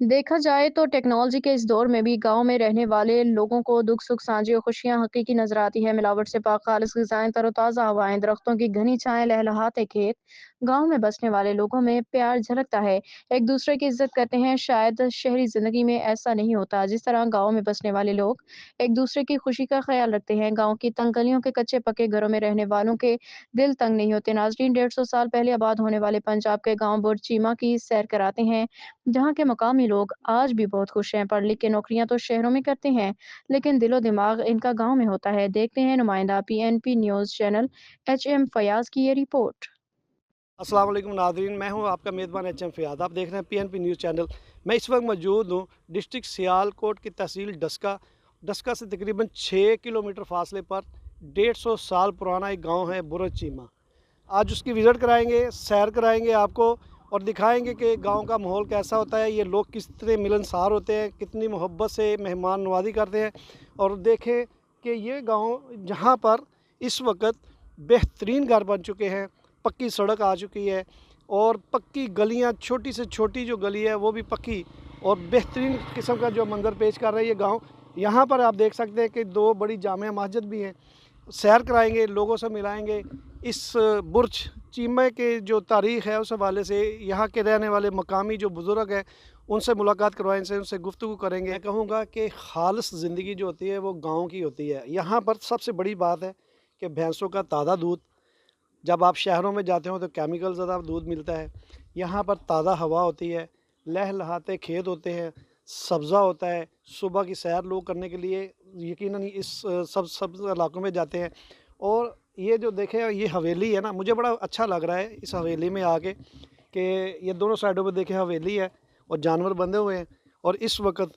देखा जाए तो टेक्नोलॉजी के इस दौर में भी गांव में रहने वाले लोगों को दुख सुख साझी और खुशियां हकीकी नजर आती है। मिलावट से पाक खालिश ग़िज़ाएं, तरोताज़ा हवाएं, दरख्तों की घनी छाएं, लहलहाते खेत। गांव में बसने वाले लोगों में प्यार झलकता है, एक दूसरे की इज्जत करते हैं। शायद शहरी जिंदगी में ऐसा नहीं होता। जिस तरह गांव में बसने वाले लोग एक दूसरे की खुशी का ख्याल रखते हैं, गाँव की तंग गलियों के कच्चे पक्के घरों में रहने वालों के दिल तंग नहीं होते। नाजरीन, 150 साल पहले आबाद होने वाले पंजाब के गांव बुर्ज चीमा की सैर कराते हैं, जहाँ के मकामी लोग आज भी बहुत खुश हैं। पढ़ लिख के नौकरियां तो शहरों में करते हैं, लेकिन दिलो दिमाग इनका गांव में होता है। देखते हैं नुमाइंदा PNP news channel HM Fayaz की ये रिपोर्ट। अस्सलाम वालेकुम नाज़रीन, मैं हूं आपका मेज़बान एच एम फ़ियाद। आप देख रहे हैं पीएनपी न्यूज़ चैनल। मैं इस वक्त मौजूद हूं डिस्ट्रिक्ट सियालकोट की तहसील डस्का से तकरीबन 6 किलोमीटर फासले पर 150 साल पुराना एक गांव है बुरज चीमा। आज उसकी विज़िट कराएंगे, सैर कराएंगे आपको और दिखाएंगे कि गांव का माहौल कैसा होता है, ये लोग किस तरह मिलनसार होते हैं, कितनी मोहब्बत से मेहमान नवाजी करते हैं। और देखें कि ये गाँव जहाँ पर इस वक्त बेहतरीन घर बन चुके हैं, पक्की सड़क आ चुकी है और पक्की गलियां, छोटी से छोटी जो गली है वो भी पक्की और बेहतरीन किस्म का जो मंजर पेश कर रहा है ये गांव। यहाँ पर आप देख सकते हैं कि 2 बड़ी जामिया मस्जिद भी हैं। सैर कराएंगे, लोगों से मिलाएंगे, इस बुर्ज चीमे के जो तारीख़ है उस हवाले से यहाँ के रहने वाले मकामी जो बुज़ुर्ग हैं उनसे मुलाकात करवाएंगे, उनसे गुफ्तगू करेंगे। मैं कहूँगा कि खालिस ज़िंदगी जो होती है वो गाँव की होती है। यहाँ पर सबसे बड़ी बात है कि भैंसों का ताज़ा दूध, जब आप शहरों में जाते हो तो केमिकल ज़्यादा दूध मिलता है। यहाँ पर ताज़ा हवा होती है, लहलहाते खेत होते हैं, सब्ज़ा होता है। सुबह की सैर लोग करने के लिए यकीनन इस सब इलाकों में जाते हैं। और ये जो देखें ये हवेली है ना, मुझे बड़ा अच्छा लग रहा है इस हवेली में आके कि ये दोनों साइडों पे देखें हवेली है और जानवर बंधे हुए हैं। और इस वक्त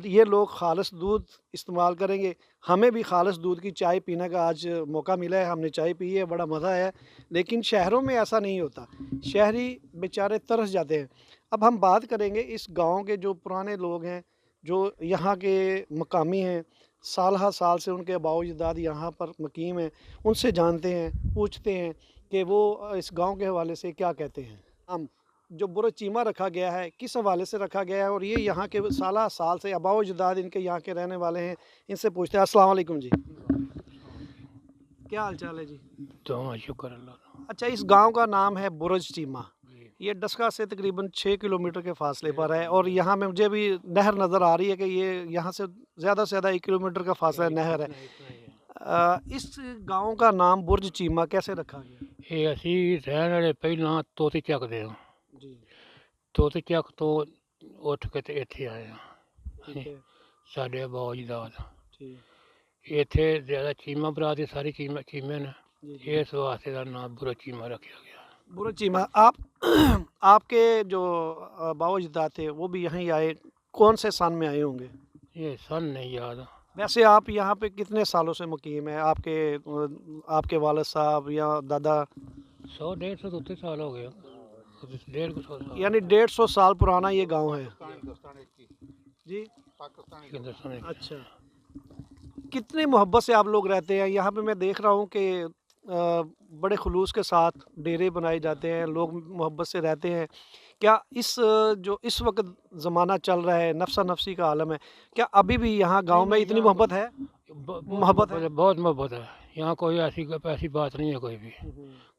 ये लोग खालिस दूध इस्तेमाल करेंगे। हमें भी खालिस दूध की चाय पीने का आज मौका मिला है, हमने चाय पी है, बड़ा मज़ा आया। लेकिन शहरों में ऐसा नहीं होता, शहरी बेचारे तरस जाते हैं। अब हम बात करेंगे इस गांव के जो पुराने लोग हैं, जो यहाँ के मकामी हैं, साल हर साल से उनके आबाओ अजदाद यहाँ पर मकीम हैं, उनसे जानते हैं, पूछते हैं कि वो इस गांव के हवाले से क्या कहते हैं। हम जो बुरज चीमा रखा गया है किस हवाले से रखा गया है और ये यहाँ के साल साल से आबाओ अजदाद इनके यहाँ के रहने वाले हैं, इनसे पूछते हैं। अस्सलाम वालेकुम जी, क्या हाल चाल है जी? तो शुक्र अल्लाह। अच्छा, इस गांव का नाम है बुरज चीमा। ये डस्का से तकरीबन 6 किलोमीटर के फासले पर है और यहाँ में मुझे भी नहर नज़र आ रही है कि ये यहाँ से ज़्यादा 1 किलोमीटर का फासला नहर है। इस गांव का नाम बुरज चीमा कैसे रखा गया? ये असी रहने वाले पहला तोती चक दे जी, तोती चक तो उठ के ते इत्थे आए हैं। ठीक है, साढ़े अबाऊ अजदाद ठीक, इत्थे ज़्यादा चीमा बरादरी सारी चीमे ने, जी, जी। इस वास्ते का नाम बुरा चीमा रखा गया। बुरज चीमा। आप आपके जो आबाओ अजदाद थे वो भी यहीं आए, कौन से सन में आए होंगे? ये सन नहीं याद। वैसे आप यहाँ पे कितने सालों से मुकीम है? आपके वालिद साहब या दादा? 100-150 तो उत्ते साल हो गए, 150 साल। यानी 150 साल पुराना ये गांव है जी। हिंदुस्तान में। अच्छा, कितनी मोहब्बत से आप लोग रहते हैं यहाँ पे? मैं देख रहा हूँ कि बड़े खुलूस के साथ डेरे बनाए जाते हैं, लोग मोहब्बत से रहते हैं। क्या जो इस वक्त ज़माना चल रहा है, नफसा नफसी का आलम है, क्या अभी भी यहाँ गांव में इतनी मोहब्बत है? मोहब्बत है। बहुत मोहब्बत है यहाँ, कोई ऐसी बात नहीं है, कोई भी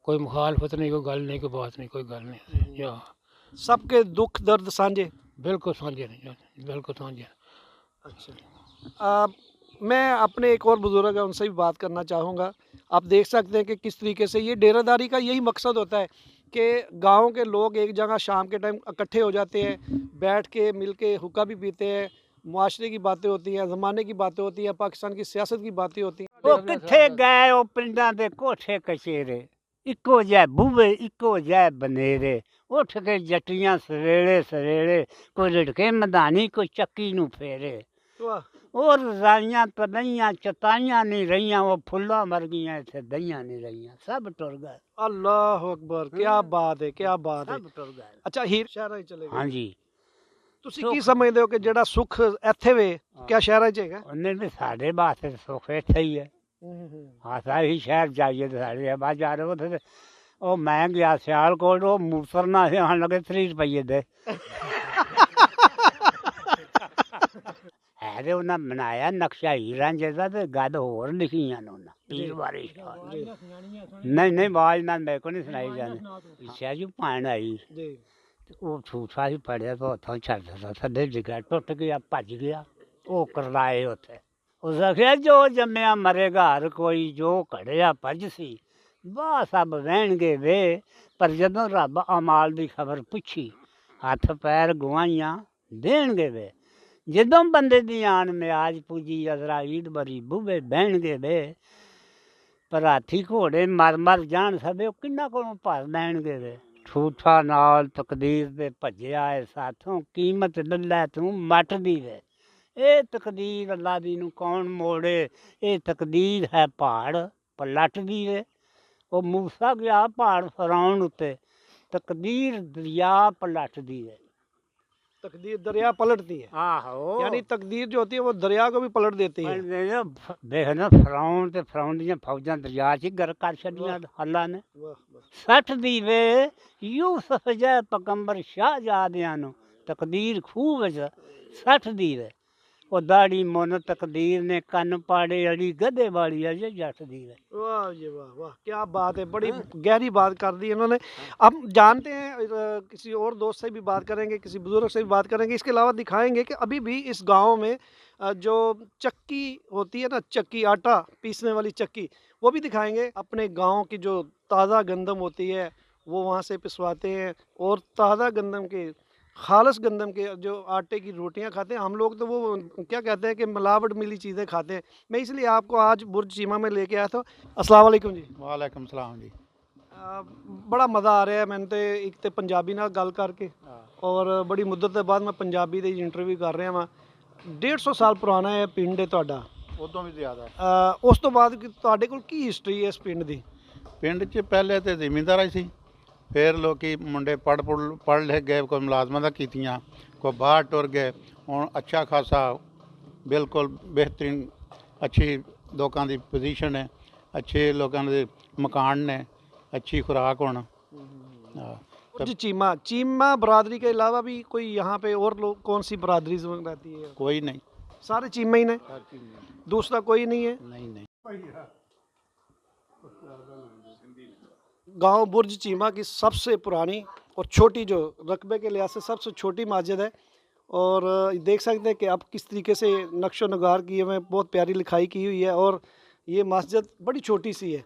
कोई मुखालफत नहीं, कोई गल नहीं, कोई बात नहीं, कोई गल नहीं यहाँ। सबके दुख दर्द साझे। बिल्कुल साझे नहीं, बिल्कुल साझे। अच्छा, मैं अपने एक और बुज़ुर्ग है उनसे भी बात करना चाहूँगा। आप देख सकते हैं कि किस तरीके से ये डेरादारी का यही मकसद होता है कि गांव के लोग एक जगह शाम के टाइम इकट्ठे हो जाते हैं, बैठ के मिल के हुक्का भी पीते हैं, मुआशरे की बातें होती हैं, ज़माने की बातें होती हैं, पाकिस्तान की सियासत की बातें होती हैं। ਉਹ ਕਿੱਥੇ ਗਏ ਉਹ ਪਿੰਡਾਂ ਦੇ ਕੋਠੇ ਕਚੇਰੇ ਇੱਕੋ ਜਿਹੇ ਬੂਹੇ ਇੱਕੋ ਜਿਹੇ ਬਨੇਰੇ ਉੱਠ ਕੇ ਜੱਟੀਆਂ ਸਵੇਲੇ ਸਵੇਲੇ ਕੋਈ ਲੜਕੇ ਮਧਾਨੀ ਕੋਈ ਚੱਕੀ ਨੂੰ ਫੇਰੇ वाह, ਉਹ ਰਜ਼ਾਈਆਂ ਤਨਈਆਂ ਚਤਾਈਆਂ ਨਹੀਂ ਰਹੀਆਂ ਉਹ ਫੁੱਲਾਂ ਮਰ ਗਈਆਂ ਇੱਥੇ ਦਈਆਂ ਨਹੀਂ ਰਹੀਆਂ ਸਭ ਟੁਰ ਗਏ अल्लाह अकबर, क्या बात है, क्या बात है। ਸਭ ਟੁਰ ਗਏ अच्छा, हीर शहर चले गए। ਹਾਂਜੀ ਤੁਸੀਂ ਕੀ ਸਮਝਦੇ ਹੋ ਕਿ ਜਿਹੜਾ ਸੁੱਖ ਇੱਥੇ ਵੇ ਕਿਆ ਸ਼ਹਿਰਾਂ 'ਚ ਹੈਗਾ? ਉਹਨੇ ਵੀ ਸਾਡੇ ਵਾਸਤੇ ਸੁੱਖ ਇੱਥੇ ਹੀ ਹੈ ਹਾਂ ਸਾਰੇ ਸ਼ਹਿਰ ਜਾਈਏ ਤੇ ਸਾਡੇ ਬਾਜ਼ਾਰ ਉੱਥੇ ਉਹ ਮੈਂ ਗਿਆ ਸਿਆਲਕੋਟ ਉਹ ਮੂਸਰ ਨਾ ਆਉਣ ਲੱਗੇ 30 ਰੁਪਏ ਦੇ ਹੈ ਤੇ ਉਹਨਾਂ ਬਣਾਇਆ ਨਕਸ਼ਾ ਹੀਰਾਂ ਜਿਹਦਾ ਤੇ ਗੱਲ ਹੋਰ ਲਿਖੀਆਂ ਨੇ ਉਹਨਾਂ ਪੀਰ ਵਾਲੇ ਸ਼ਾਹ ਜੀ ਨਹੀਂ ਆਵਾਜ਼ ਨਾਲ ਮੇਰੇ ਕੋਲ ਨਹੀਂ ਸੁਣਾਈ ਜਾਂਦੀ ਸ਼ਾਹਜੂ ਪਾਣ ਆਈ ਜੀ ਤੇ ਉਹ ਝੂਠਾ ਹੀ ਪੜਿਆ ਤਾਂ ਉੱਥੋਂ ਛੱਡਦਾ ਥੱਲੇ ਡਿੱਗਾ ਟੁੱਟ ਗਿਆ ਭੱਜ ਗਿਆ ਉਹ ਕਰਲਾਏ ਉੱਥੇ ਉਸ ਆਖਿਆ ਜੋ ਜੰਮਿਆ ਮਰੇਗਾ ਹਰ ਕੋਈ ਜੋ ਘੜਿਆ ਭੱਜ ਸੀ ਵਾਹ ਸਭ ਵਹਿਣਗੇ ਵੇ ਪਰ ਜਦੋਂ ਰੱਬ ਅਮਾਲ ਦੀ ਖਬਰ ਪੁੱਛੀ ਹੱਥ ਪੈਰ ਗਵਾਈਆਂ ਦੇਣਗੇ ਵੇ ਜਦੋਂ ਬੰਦੇ ਦੀ ਆਣ ਮਿਆਜ ਪੂਜੀ ਅਜ਼ਰਾਈਲ ਬਰੀ ਬੂਹੇ ਬਹਿਣਗੇ ਵੇ ਪਰ ਹਾਥੀ ਘੋੜੇ ਮਰ ਜਾਣ ਸਭੇ ਉਹ ਕਿੰਨਾ ਕੋਲੋਂ ਭਰ ਲੈਣਗੇ ਵੇ ਝੂਠਾ ਨਾਲ ਤਕਦੀਰ ਦੇ ਭੱਜਿਆ ਏ ਸਾਥੋਂ ਕੀਮਤ ਲੱਲਾ ਤੂੰ ਮੱਟ ਦੀ ਵੇ ਇਹ ਤਕਦੀਰ ਅੱਲਾ ਦੀ ਨੂੰ ਕੌਣ ਮੋੜੇ ਇਹ ਤਕਦੀਰ ਹੈ ਪਹਾੜ ਪਲਟ ਦੀ ਵੇ ਉਹ ਮੂਸਾ ਗਿਆ ਪਹਾੜ ਫਰਾਉਣ ਉੱਤੇ ਤਕਦੀਰ ਦਰਿਆ ਪਲਟਦੀ ਹੈ तकदीर दरिया पलटती है आहो यानी तकदीर जो होती है वो दरिया को भी पलट देती है देखना फराउन ते फराउन ਦੀਆਂ ਫੌਜਾਂ ਦਰਿਆ 'ਚ ਗਰ ਕਰ ਛੱਡੀਆਂ ਅੱਲਾ ਨੇ वाह वाह 60 ਦੀ ਵੇ ਯੂਸਫ ਜੈ ਪੈਗੰਬਰ ਸ਼ਾਹਜ਼ਾਦਿਆਂ ਨੂੰ ਤਕਦੀਰ ਖੂਹ ਵਿੱਚ 60 ਦੀ ਵੇ ਉਹ ਦਾੜੀ ਮੁੰਨ ਤਕਦੀਰ ਨੇ ਕੰਨ ਪਾੜੇ ਅੜੀ ਗਧੇ ਵਾਲੀ ਅਜੇ ਜੱਟ ਦੀ ਵੇ वाह जी वाह वाह क्या बात है बड़ी गहरी बात कर दी इन्होंने अब जानते हैं किसी और दोस्त से भी बात करेंगे किसी बुजुर्ग से भी बात करेंगे इसके अलावा दिखाएंगे कि अभी भी इस गांव में जो चक्की होती है ना चक्की आटा पीसने वाली चक्की वो भी दिखाएंगे अपने गांव की जो ताज़ा गंदम होती है वो वहाँ से पिसवाते हैं और ताज़ा गंदम के खालस गंदम के जो आटे की रोटियां खाते हैं हम लोग तो वो क्या कहते हैं कि मिलावट मिली चीज़ें खाते हैं मैं इसलिए आपको आज बुर्ज चीमा में लेके आया था अस्सलाम वालेकुम जी वालेकुम सलाम जी बड़ा मज़ा आ रहा है मैंने तो एक तो पंजाबी नाल गल करके और बड़ी मुद्दत के बाद मैं पंजाबी दे इंटरव्यू कर रहा वा 150 साल पुराना है पिंड है ਤੁਹਾਡਾ ਉਦੋਂ ਵੀ ਜ਼ਿਆਦਾ ਉਸ ਤੋਂ ਬਾਅਦ ਤੁਹਾਡੇ ਕੋਲ ਕੀ ਹਿਸਟਰੀ ਹੈ ਇਸ ਪਿੰਡ ਦੀ ਪਿੰਡ 'ਚ ਪਹਿਲੇ ਤੇ ਜ਼ਿਮੀਂਦਾਰ ਹੀ ਸੀ ਫਿਰ ਲੋਕੀ ਮੁੰਡੇ ਪੜ੍ਹ ਲਿਖ ਗਏ ਕੋਈ ਮੁਲਾਜ਼ਮਾਂ ਦਾ ਕੀਤੀਆਂ ਕੋਈ ਬਾਹਰ ਟੁਰ ਗਏ ਹੁਣ ਅੱਛਾ ਖਾਸਾ ਬਿਲਕੁਲ ਬਿਹਤਰੀਨ ਅੱਛੀ ਲੋਕਾਂ ਦੀ ਪੋਜੀਸ਼ਨ ਹੈ ਅੱਛੇ ਲੋਕਾਂ ਦੇ ਮਕਾਨ ਨੇ अच्छी खुराक होना जी चीमा बरादरी के अलावा भी कोई यहाँ पे और लोग कौन सी बरादरी रहती है कोई नहीं सारे चीमा ही ने दूसरा कोई नहीं है नहीं गांव बुर्ज चीमा की सबसे पुरानी और छोटी जो रकबे के लिहाज से सबसे छोटी मस्जिद है और देख सकते हैं कि अब किस तरीके से नक्शो नगार किए हुए बहुत प्यारी लिखाई की हुई है और ये मस्जिद बड़ी छोटी सी है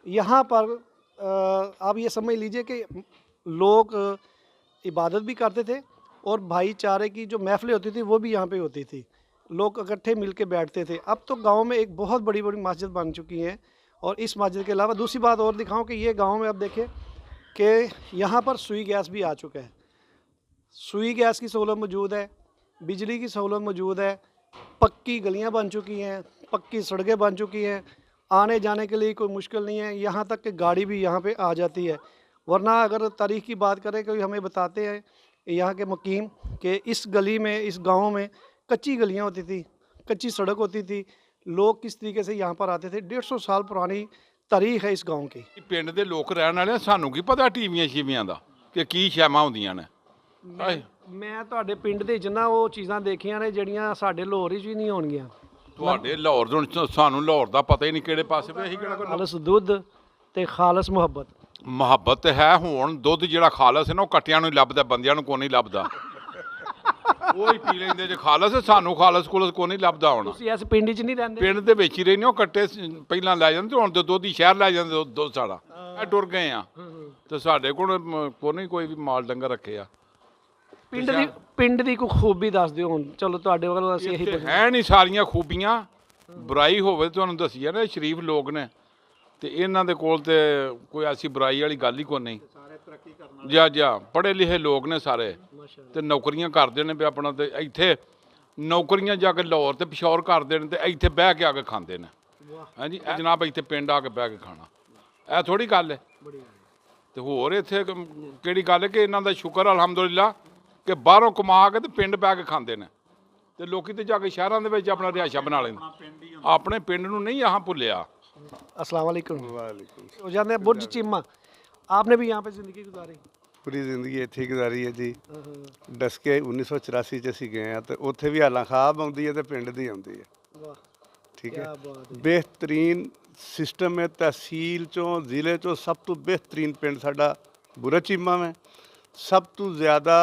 यहाँ पर आप ये समझ लीजिए कि लोग इबादत भी करते थे और भाईचारे की जो महफिलें होती थी वो भी यहाँ पे होती थी लोग इकट्ठे मिल के बैठते थे अब तो गांव में एक बहुत बड़ी बड़ी मस्जिद बन चुकी है और इस मस्जिद के अलावा दूसरी बात और दिखाऊं कि ये गांव में अब देखें कि यहाँ पर सुई गैस भी आ चुका है सुई गैस की सहूलत मौजूद है बिजली की सहूलत मौजूद है पक्की गलियाँ बन चुकी हैं पक्की सड़कें बन चुकी हैं आने जाने के लिए कोई मुश्किल नहीं है यहाँ तक कि गाड़ी भी यहाँ पे आ जाती है वरना अगर तारीख़ की बात करें कोई हमें बताते हैं यहाँ के मुकीम कि इस गली में इस गांव में कच्ची गलियाँ होती थी कच्ची सड़क होती थी लोग किस तरीके से यहाँ पर आते थे 150 साल पुरानी तारीख है इस गांव की ਪਿੰਡ ਦੇ ਲੋਕ ਰਹਿਣ ਵਾਲੇ ਸਾਨੂੰ ਕੀ ਪਤਾ ਟੀਵੀਆਂ ਸ਼ੀਵੀਆਂ ਦਾ ਕਿ ਕੀ ਸ਼ੈਮਾਂ ਹੁੰਦੀਆਂ ਨੇ ਮੈਂ ਤੁਹਾਡੇ ਪਿੰਡ ਦੇ ਜਿੰਨਾ ਉਹ ਚੀਜ਼ਾਂ ਦੇਖੀਆਂ ਨੇ ਜਿਹੜੀਆਂ ਸਾਡੇ ਲਾਹੌਰ 'ਚ ਵੀ ਨਹੀਂ ਹੋਣਗੀਆਂ ਤੁਹਾਡੇ ਲਾਹੌਰ ਤੋਂ ਸਾਨੂੰ ਲਾਹੌਰ ਦਾ ਪਤਾ ਹੀ ਨਹੀਂ ਕਿਹੜੇ ਪਾਸੇ ਵੀ ਅਸੀਂ ਕਿਹੜਾ ਕੋਈ ਖਾਲਸ ਦੁੱਧ ਤੇ ਖਾਲਸ ਮੁਹੱਬਤ ਮੁਹੱਬਤ ਹੈ ਹੁਣ ਦੁੱਧ ਜਿਹੜਾ ਖਾਲਸ ਹੈ ਨਾ ਉਹ ਕੱਟਿਆਂ ਨੂੰ ਹੀ ਲੱਭਦਾ ਬੰਦਿਆਂ ਨੂੰ ਕੋਈ ਨਹੀਂ ਲੱਭਦਾ ਉਹ ਹੀ ਪੀ ਲੈਂਦੇ ਜੇ ਖਾਲਸ ਸਾਨੂੰ ਖਾਲਸ ਕੋਲ ਕੋਈ ਨਹੀਂ ਲੱਭਦਾ ਹੁਣ ਤੁਸੀਂ ਇਸ ਪਿੰਡ 'ਚ ਨਹੀਂ ਰਹਿੰਦੇ ਪਿੰਡ ਦੇ ਵਿੱਚ ਹੀ ਰਹਿੰਦੇ ਉਹ ਕੱਟੇ ਪਹਿਲਾਂ ਲੈ ਜਾਂਦੇ ਹੁਣ ਤੇ ਦੁੱਧ ਹੀ ਸ਼ਹਿਰ ਲੈ ਜਾਂਦੇ ਦੁੱਧ ਸਾਡਾ ਇਹ ਟੁਰ ਗਏ ਆ ਤੇ ਸਾਡੇ ਕੋਲ ਕੋਈ ਵੀ ਮਾਲ ਡੰਗਰ ਰੱਖੇ ਆ ਪਿੰਡ ਦੀ ਕੋਈ ਖੂਬੀ ਦੱਸ ਦਿਓ ਹੁਣ ਚਲੋ ਤੁਹਾਡੇ ਵੱਲੋਂ ਅਸੀਂ ਇਹੀ ਪੁੱਛਦੇ ਹੈ ਨਹੀਂ ਸਾਰੀਆਂ ਖੂਬੀਆਂ ਬੁਰਾਈ ਹੋਵੇ ਤੁਹਾਨੂੰ ਦੱਸੀ ਆ ਨਾ ਸ਼ਰੀਫ ਲੋਕ ਨੇ ਤੇ ਇਹਨਾਂ ਦੇ ਕੋਲ ਤੇ ਕੋਈ ਐਸੀ ਬੁਰਾਈ ਵਾਲੀ ਗੱਲ ਹੀ ਕੋਈ ਨਹੀਂ ਜਾ ਪੜ੍ਹੇ ਲਿਖੇ ਲੋਕ ਨੇ ਸਾਰੇ ਤੇ ਨੌਕਰੀਆਂ ਕਰਦੇ ਨੇ ਵੀ ਆਪਣਾ ਤੇ ਇੱਥੇ ਨੌਕਰੀਆਂ ਜਾ ਕੇ ਲਾਹੌਰ ਤੇ ਪਿਸ਼ੌਰ ਕਰਦੇ ਨੇ ਤੇ ਇੱਥੇ ਬਹਿ ਕੇ ਆ ਕੇ ਖਾਂਦੇ ਨੇ ਹਾਂਜੀ ਜਨਾਬ ਇੱਥੇ ਪਿੰਡ ਆ ਕੇ ਬਹਿ ਕੇ ਖਾਣਾ ਇਹ ਥੋੜੀ ਗੱਲ ਹੈ ਤੇ ਹੋਰ ਇੱਥੇ ਕਿਹੜੀ ਗੱਲ ਹੈ ਕਿ ਇਹਨਾਂ ਦਾ ਸ਼ੁਕਰ ਅਲਹਮਦੁਲਿਲਾ ਕਿ ਬਾਹਰੋਂ ਕਮਾ ਕੇ ਤੇ ਪਿੰਡ ਬਹਿ ਕੇ ਖਾਂਦੇ ਨੇ ਤੇ ਲੋਕੀ ਤੇ ਜਾ ਕੇ ਸ਼ਹਿਰਾਂ ਦੇ ਵਿੱਚ ਆਪਣਾ ਰਿਹਾਇਸ਼ਾ ਬਣਾ ਲੈਂਦੇ ਆਪਣੇ ਪਿੰਡ ਨੂੰ ਨਹੀਂ यहाँ ਭੁੱਲਿਆ अस्सलाम वालेकुम हो जाते हैं बुर्ज चीमा आपने भी यहाँ पे ज़िंदगी गुजारी ਪੂਰੀ ਜ਼ਿੰਦਗੀ ਇੱਥੇ ਹੀ ਗੁਜ਼ਾਰੀ ਹੈ ਜੀ। ਡਸਕੇ 1984 ਚ ਅਸੀਂ ਗਏ ਆ ਤੇ ਉੱਥੇ ਵੀ ਹਾਲਾਂ ਖਾਬ ਆਉਂਦੀ ਹੈ ਤੇ ਪਿੰਡ ਦੀ ਆਉਂਦੀ ਹੈ। ਵਾਹ ਠੀਕ ਹੈ, ਕੀ ਬਾਤ ਹੈ। ਬਿਹਤਰੀਨ ਸਿਸਟਮ ਹੈ। ਤਹਿਸੀਲ ਚੋਂ ਜ਼ਿਲ੍ਹੇ ਚੋਂ ਸਭ ਤੋਂ ਬਿਹਤਰੀਨ ਪਿੰਡ ਸਾਡਾ ਬੁਰਾ ਚੀਮਾ ਹੈ। ਸਭ ਤੋਂ ਜ਼ਿਆਦਾ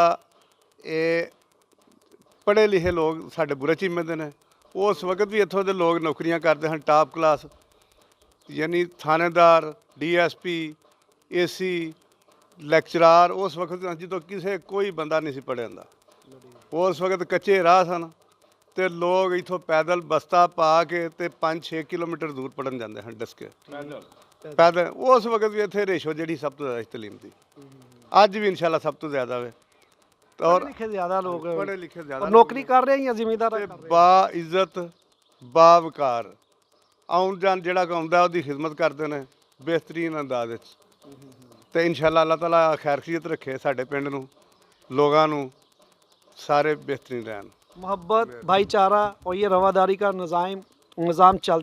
ਇਹ ਪੜ੍ਹੇ ਲਿਖੇ ਲੋਕ ਸਾਡੇ ਬੁਰਾ ਚੀਮੇ ਦੇ ਨੇ। ਉਸ ਵਕਤ ਵੀ ਇੱਥੋਂ ਦੇ ਲੋਕ ਨੌਕਰੀਆਂ ਕਰਦੇ ਹਨ ਟਾਪ ਕਲਾਸ, ਯਾਨੀ ਥਾਣੇਦਾਰ, DSP, AC, ਲੈਕਚਰਾਰ। ਉਸ ਵਕਤ ਜਦੋਂ ਕਿਸੇ ਕੋਈ ਬੰਦਾ ਨਹੀਂ ਸੀ ਪੜ੍ਹਿਆ ਹੁੰਦਾ। ਉਸ ਵਕਤ ਕੱਚੇ ਰਾਹ ਸਨ ਤੇ ਲੋਕ ਇੱਥੋਂ ਪੈਦਲ ਬਸਤਾ ਪਾ ਕੇ ਤੇ 5-6 ਕਿਲੋਮੀਟਰ ਦੂਰ ਪੜ੍ਹਨ ਜਾਂਦੇ ਹਨ ਡਸਕੇ ਪੈਦਲ। ਉਸ ਵਕਤ ਵੀ ਇੱਥੇ ਰੇਸ਼ੋ ਜਿਹੜੀ ਸਭ ਤੋਂ ਜ਼ਿਆਦਾ ਤਲੀਮ ਦੀ, ਅੱਜ ਵੀ ਇਨਸ਼ਾਅੱਲਾ ਸਭ ਤੋਂ ਜ਼ਿਆਦਾ ਵੇ। ਪੜ੍ਹੇ ਲਿਖੇ ਜ਼ਿਆਦਾ ਲੋਕ ਪੜ੍ਹੇ ਲਿਖੇ ਜ਼ਿਆਦਾ ਔਰ ਨੌਕਰੀ ਕਰ ਰਹੇ ਜਾਂ ਜ਼ਿਮੀਂਦਾਰ ਤੇ ਬਾ ਇੱਜ਼ਤ ਬਾ ਵਕਾਰ ਆਉਣ ਜਾਣ ਜਿਹੜਾ ਆਉਂਦਾ ਉਹਦੀ ਖਿਦਮਤ ਕਰਦੇ ਨੇ ਬਿਹਤਰੀਨ ਅੰਦਾਜ਼ ਵਿੱਚ। ਤੇ ਇਨਸ਼ਾਅੱਲਾ ਅੱਲਾਹ ਤਾਲਾ ਖੈਰਖੀਅਤ ਰੱਖੇ ਸਾਡੇ ਪਿੰਡ ਨੂੰ, ਲੋਕਾਂ ਨੂੰ, ਸਾਰੇ बेहतरीन रहन। मोहब्बत भाईचारा और ये रवादारी का निज़ाम चलता